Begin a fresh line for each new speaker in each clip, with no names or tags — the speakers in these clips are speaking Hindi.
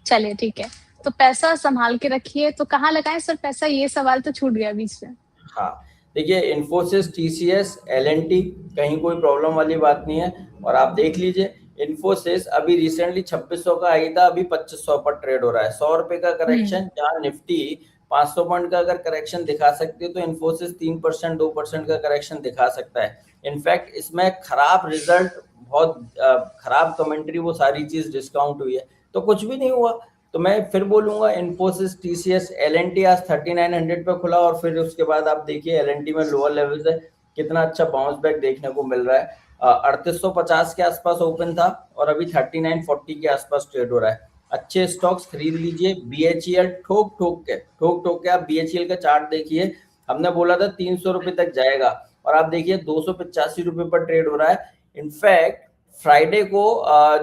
चलिए ठीक है। तो पैसा सँभाल के रखिए, तो कहाँ लगाएँ सर पैसा? ये सवाल तो छूट गया बीच में।
हाँ, देखिए इन्फोसिस, टीसीएस, एल&टी कहीं कोई प्रॉब्लम वाली बात नहीं है। और आप देख लीजिए इन्फोसिस अभी रिसेंटली 2600 का आई था, अभी 2500 पर ट्रेड हो रहा है। 100 रुपए का
हुँ।
करेक्शन, जहाँ निफ्टी 500 पॉइंट का अगर करेक्शन दिखा सकती है, तो इन्फोसिस 3% 2% का करेक्शन दिखा सकता है। इनफैक्ट इसमें खराब रिजल्ट, बहुत खराब कमेंट्री, वो सारी चीज डिस्काउंट हुई है, तो कुछ भी नहीं हुआ। तो मैं फिर बोलूंगा इन्फोसिस, टीसीएस, एल&टी आज 3900 पे खुला, और फिर उसके बाद आप देखिए एल&टी में लोअर लेवल से कितना अच्छा बाउंस बैक देखने को मिल रहा है। 3850 के आसपास ओपन था और अभी 3940 के आसपास ट्रेड हो रहा है। अच्छे स्टॉक्स खरीद लीजिए। बीएचईएल ठोक ठोक के आप बीएचईएल का चार्ट देखिए। हमने बोला था 300 रुपए तक जाएगा, और आप देखिए 285 रुपए पर ट्रेड हो रहा है। इनफैक्ट फ्राइडे को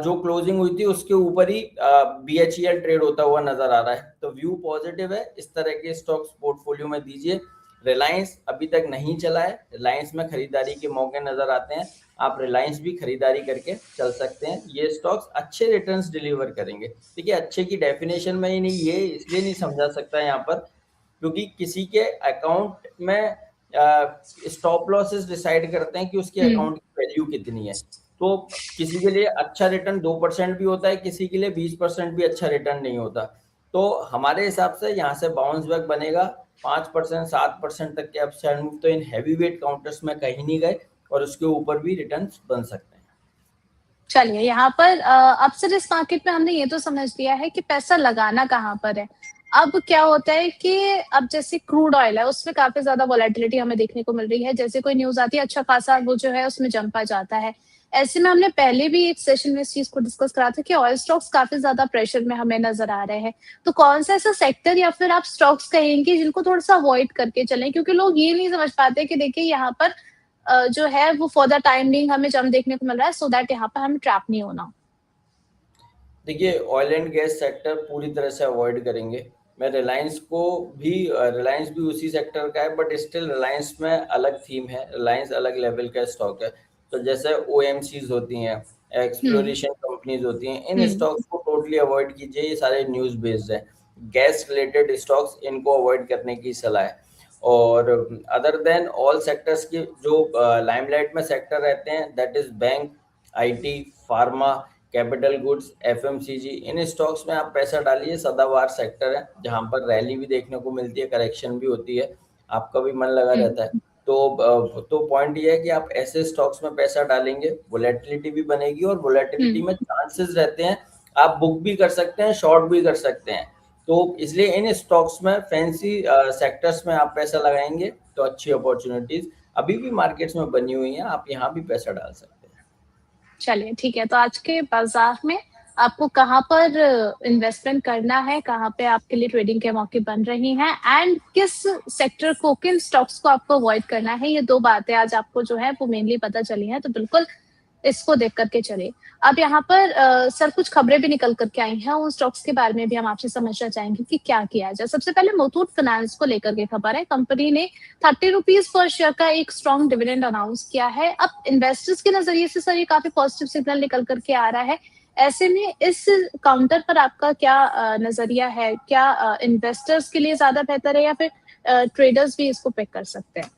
जो क्लोजिंग हुई थी उसके ऊपर ही बीएचईएल ट्रेड होता हुआ नजर आ रहा है। तो व्यू पॉजिटिव है, इस तरह के स्टॉक्स पोर्टफोलियो में दीजिए। रिलायंस अभी तक नहीं चला है, रिलायंस में खरीदारी के मौके नजर आते हैं, आप रिलायंस भी खरीदारी करके चल सकते हैं। ये स्टॉक्स अच्छे रिटर्न्स डिलीवर करेंगे। देखिए अच्छे की डेफिनेशन में ही नहीं, ये इसलिए नहीं समझा सकता यहाँ पर क्योंकि किसी के अकाउंट में स्टॉप लॉसेस डिसाइड करते हैं कि उसके
हुँ।
अकाउंट की वैल्यू कितनी है। तो किसी के लिए अच्छा रिटर्न 2% भी होता है, किसी के लिए 20% भी अच्छा रिटर्न नहीं होता। तो हमारे हिसाब से यहाँ से बाउंस बैक बनेगा 5% 7% तक के अपसाइड मूव तो इन हैवी वेट काउंटर्स में कहीं नहीं गए, और उसके ऊपर भी रिटर्न बन सकते हैं।
चलिए यहाँ पर अब सर इस मार्केट में हमने ये तो समझ लिया है कि पैसा लगाना कहाँ पर है। अब क्या होता है कि अब जैसे क्रूड ऑयल है, उसमें काफ़ी ज़्यादा वोलेटिलिटी हमें देखने को मिल रही है। जैसे कोई न्यूज़ आती है, अच्छा खासा वो जो है उसमें जंप आ जाता है। ऐसे में हमने पहले भी एक सेशन में इस चीज़ को डिस्कस करा था कि ऑयल स्टॉक्स काफ़ी ज़्यादा प्रेशर में हमें नज़र आ रहे हैं। तो कौन-सा ऐसा सेक्टर या फिर आप स्टॉक्स कहेंगे जिनको थोड़ा-सा अवॉइड करके चलें? क्योंकि लोग ये नहीं समझ पाते कि देखिए यहाँ पर जो है वो फॉर द टाइम बिंग हमें जंप देखने को मिल रहा है सो दैट यहाँ पर हमें ट्रैप नहीं होना।
देखिए ऑयल एंड गैस सेक्टर पूरी तरह से अवॉइड करेंगे। मैं रिलायंस भी उसी सेक्टर का है, बट स्टिल रिलायंस में अलग थीम है, रिलायंस अलग लेवल का स्टॉक है। तो जैसे ओएमसीज होती हैं,
हुँ,
एक्सप्लोरेशन कंपनीज होती हैं, इन
हुँ,
स्टॉक्स को टोटली अवॉइड कीजिए। ये सारे न्यूज़ बेस्ड हैं। गैस रिलेटेड स्टॉक्स, इनको अवॉइड करने की सलाह है। और अदर देन ऑल सेक्टर्स के जो लाइमलाइट में सेक्टर रहते हैं, that is bank, IT, pharma, capital goods, FMCG, in stocks में आप पैसा डालिए। सदाबहार सेक्टर है जहां पर रैली भी देखने को मिलती है, करेक्शन भी होती है, आपका भी मन लगा
हुँ,
रहता है। तो पॉइंट ये है कि आप ऐसे स्टॉक्स में पैसा डालेंगे, वोलेटिलिटी भी बनेगी, और वोलेटिलिटी
हुँ।
में चांसेस रहते हैं आप बुक भी कर सकते हैं, शॉर्ट भी कर सकते हैं। तो इसलिए इन स्टॉक्स में, फैंसी सेक्टर्स में आप पैसा लगाएंगे तो अच्छी अपॉर्चुनिटीज अभी भी मार्केट्स में बनी हुई हैं, आप यहाँ भी पैसा डाल सकते हैं।
चलिए ठीक है, तो आज के बाज़ार में आपको कहाँ पर इन्वेस्टमेंट करना है, कहाँ पे आपके लिए ट्रेडिंग के मौके बन रही हैं एंड किस सेक्टर को, किन स्टॉक्स को आपको अवॉइड करना है, ये 2 बातें आज आपको जो है वो मेनली पता चली हैं, तो बिल्कुल इसको देख कर के चलिए। अब यहाँ पर सर कुछ खबरें भी निकल कर के आई हैं, उन स्टॉक्स के बारे में भी हम आपसे समझना चाहेंगे कि क्या किया जाए। सबसे पहले मुथूट फाइनेंस को लेकर के खबर है, कंपनी ने 30 रुपीज़ पर शेयर का एक स्ट्रॉन्ग डिविडेंड अनाउंस किया है। अब इन्वेस्टर्स के नज़रिए से सर ये काफ़ी पॉजिटिव सिग्नल निकल कर के आ रहा है। ऐसे में इस काउंटर पर आपका क्या नज़रिया है? क्या इन्वेस्टर्स के लिए ज़्यादा बेहतर है या फिर ट्रेडर्स भी इसको पिक कर सकते हैं?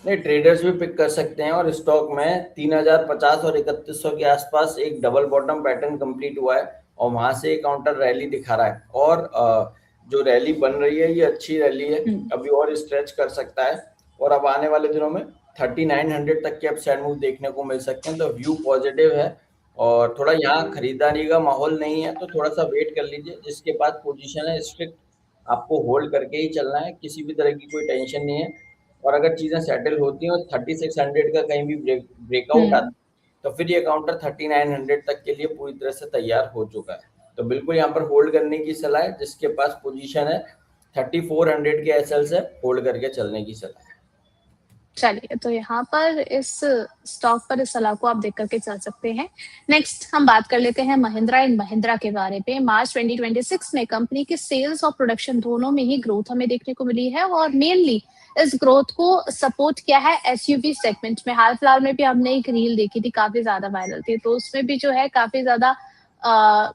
नहीं, ट्रेडर्स भी पिक कर सकते हैं। और स्टॉक में 3050 और 3100 के आसपास एक डबल बॉटम पैटर्न कंप्लीट हुआ है, और वहां से एक काउंटर रैली दिखा रहा है। और जो रैली बन रही है ये अच्छी रैली है,
हुँ,
अभी और स्ट्रेच कर सकता है। और अब आने वाले दिनों में 3900 तक के अपसाइड मूव देखने को मिल सकते हैं, तो व्यू पॉजिटिव है। और थोड़ा यहाँ खरीदारी का माहौल नहीं है, तो थोड़ा सा वेट कर लीजिए। जिसके पास पोजीशन है स्ट्रिक्ट आपको होल्ड करके ही चलना है, किसी भी तरह की कोई टेंशन नहीं है। और अगर चीज़ें सेटल होती हैं और 3600 का कहीं भी ब्रेकआउट
हुँ।
आता है, तो फिर ये काउंटर 3900 तक के लिए पूरी तरह से तैयार हो चुका है। तो बिल्कुल यहाँ पर होल्ड करने की सलाह है। जिसके पास पोजीशन है 3400 के एसएल से होल्ड करके चलने की सलाह है।
चलिए, तो यहाँ पर इस स्टॉक पर इस सलाह को आप देख कर के चल सकते हैं। नेक्स्ट हम बात कर लेते हैं महिंद्रा एंड महिंद्रा के बारे में। मार्च 2026 में कंपनी के सेल्स और प्रोडक्शन दोनों में ही ग्रोथ हमें देखने को मिली है और मेनली इस ग्रोथ को सपोर्ट किया है एसयूवी सेगमेंट में। हाल-फिलहाल में भी हमने एक रील देखी थी, काफ़ी ज़्यादा वायरल थी, तो उसमें भी जो है काफ़ी ज़्यादा अ,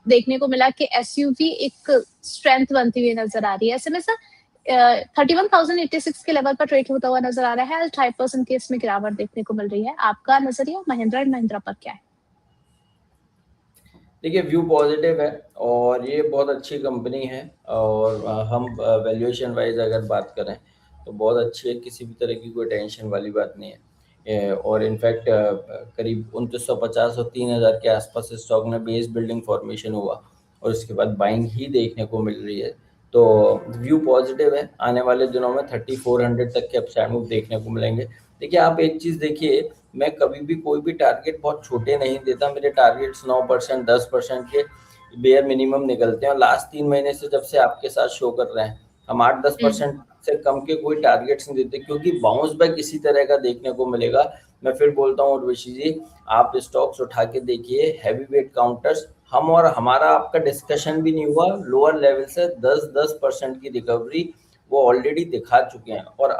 देखने को मिला कि एसयूवी एक स्ट्रेंथ बनती हुई नजर आ रही है। ऐसे में सर 31,086 के लेवल पर ट्रेड होता हुआ नजर आ रहा है, 5% की इसमें गिरावट देखने को मिल रही है। आपका नजरिया महिंद्रा एंड महिंद्रा पर क्या है?
देखिए, व्यू पॉजिटिव है और ये बहुत अच्छी कंपनी है और हम वैल्यूएशन वाइज अगर बात करें तो बहुत अच्छी है, किसी भी तरह की कोई टेंशन वाली बात नहीं है। और इनफैक्ट करीब 2950 और 3000 के आसपास स्टॉक में बेस बिल्डिंग फॉर्मेशन हुआ और उसके बाद बाइंग ही देखने को मिल रही है। तो व्यू पॉजिटिव है, आने वाले दिनों में 3400 तक के अपसाइड मूव देखने को मिलेंगे। देखिए, आप एक चीज़ देखिए, मैं कभी भी कोई भी टारगेट बहुत छोटे नहीं देता। मेरे टारगेट्स 9%, 10% के बेयर मिनिमम निकलते हैं और लास्ट 3 महीने से जब से आपके साथ शो कर रहे हैं, हम 8-10% से कम के कोई टारगेट्स नहीं देते, क्योंकि बाउंस बैक इसी तरह का देखने को मिलेगा। मैं फिर बोलता हूँ उर्वशी जी, आप स्टॉक्स उठा के देखिए, हैवी वेट काउंटर्स, हम और हमारा आपका डिस्कशन भी नहीं हुआ, लोअर लेवल से 10% की रिकवरी वो ऑलरेडी दिखा चुके हैं। और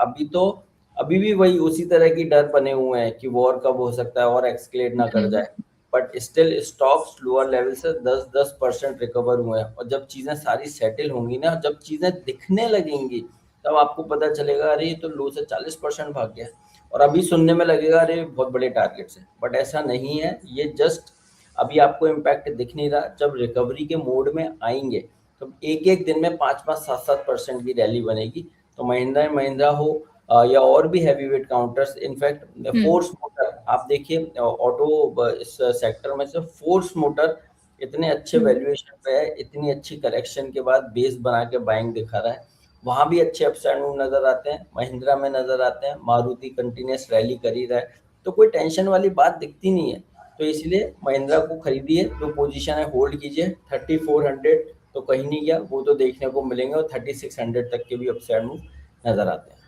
अभी भी वही उसी तरह की डर बने हुए हैं कि वॉर कब हो सकता है और एक्सकेलेट ना कर जाए, but still stocks lower level से 10% रिकवर हुए हैं। और जब चीज़ें सारी सेटल होंगी ना, जब चीज़ें दिखने लगेंगी, तब आपको पता चलेगा अरे ये तो लो से 40% भाग गया, और अभी सुनने में लगेगा अरे बहुत बड़े टारगेट्स हैं, बट ऐसा नहीं है। ये जस्ट अभी आपको इम्पैक्ट दिख नहीं रहा, जब रिकवरी के मोड में आएंगे तो एक एक दिन में 5-5, 7-7% की रैली बनेगी। तो महिंद्रा एंड महिंद्रा हो या और भी heavy weight counters, in fact force motor आप देखिए, ऑटो इस सेक्टर में से फोर्स मोटर इतने अच्छे वैल्यूएशन पे है, इतनी अच्छी करेक्शन के बाद बेस बना के बाइंग दिखा रहा है, वहां भी अच्छे अपसाइड मूव नजर आते हैं, महिंद्रा में नजर आते हैं, मारुति कंटिन्यूस रैली कर ही रहा है, तो कोई टेंशन वाली बात दिखती नहीं है। तो इसलिए महिंद्रा को खरीदिए, जो पोजीशन है होल्ड कीजिए। 3400 तो कहीं नहीं गया, वो तो देखने को मिलेंगे, और 3600 तक के भी अपसाइड मूव नजर आते हैं।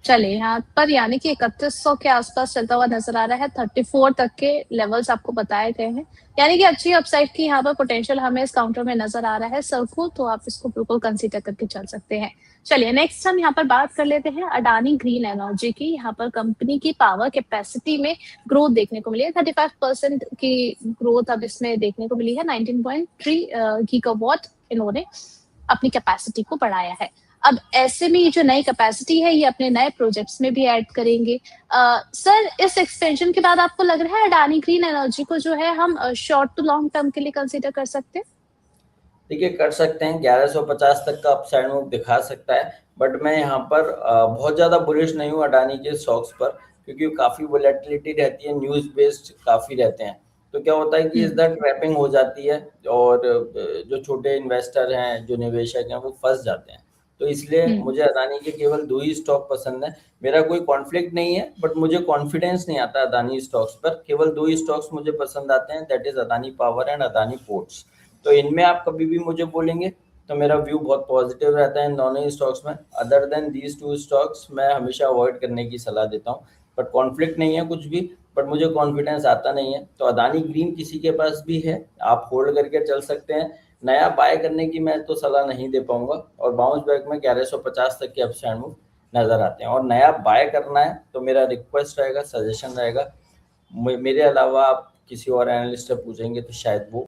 चलिए, यहाँ पर यानी कि 3100 के आसपास चलता हुआ नजर आ रहा है, 34 तक के लेवल्स आपको बताए गए हैं, यानी कि अच्छी अपसाइड की यहाँ पर पोटेंशियल हमें इस काउंटर में नजर आ रहा है सरखू, तो आप इसको बिल्कुल कंसीडर करके चल सकते हैं। चलिए, नेक्स्ट हम यहाँ पर बात कर लेते हैं अडानी ग्रीन एनर्जी की। यहाँ पर कंपनी की पावर कैपेसिटी में ग्रोथ देखने को मिली है, 35% की ग्रोथ अब इसमें देखने को मिली है। 19.3 गीगावाट इन्होंने अपनी कैपेसिटी को बढ़ाया है। अब ऐसे में ये जो नई कैपेसिटी है, ये अपने नए प्रोजेक्ट्स में भी ऐड करेंगे। सर, इस एक्सपेंशन के बाद आपको लग रहा है अडानी ग्रीन एनर्जी को जो है हम शॉर्ट टू लॉन्ग टर्म के लिए कंसीडर कर सकते हैं?
देखिए, कर सकते हैं, 1150 तक का अपसाइड मूव दिखा सकता है, बट मैं यहाँ पर बहुत ज़्यादा बुलिश नहीं हूँ अडानी के स्टॉक्स पर, क्योंकि काफ़ी वोलेटिलिटी रहती है, न्यूज़ बेस्ड काफ़ी रहते हैं। तो क्या होता है कि इस दर ट्रैपिंग हो जाती है और जो छोटे इन्वेस्टर हैं, जो निवेशक हैं, वो फंस जाते हैं। तो इसलिए मुझे अदानी के केवल 2 ही स्टॉक पसंद है। मेरा कोई कॉन्फ्लिक्ट नहीं है, बट मुझे कॉन्फिडेंस नहीं आता अदानी स्टॉक्स पर। केवल 2 ही स्टॉक्स मुझे पसंद आते हैं, that is Adani power and Adani ports. तो इनमें आप कभी भी मुझे बोलेंगे तो मेरा व्यू बहुत पॉजिटिव रहता है इन दोनों ही स्टॉक्स में। अदर देन दीज 2 स्टॉक्स मैं हमेशा अवॉइड करने की सलाह देता हूँ, बट कॉन्फ्लिक्ट नहीं है कुछ भी, बट मुझे कॉन्फिडेंस आता नहीं है। तो अदानी ग्रीन किसी के पास भी है, आप होल्ड करके चल सकते हैं। नया बाय करने की मैं तो सलाह नहीं दे पाऊंगा, और बाउंस बैक में 1150 तक के अपसाइड मूव नजर आते हैं। और नया बाय करना है तो मेरा रिक्वेस्ट रहेगा, सजेशन रहेगा, मेरे अलावा आप किसी और एनालिस्ट से पूछेंगे तो शायद वो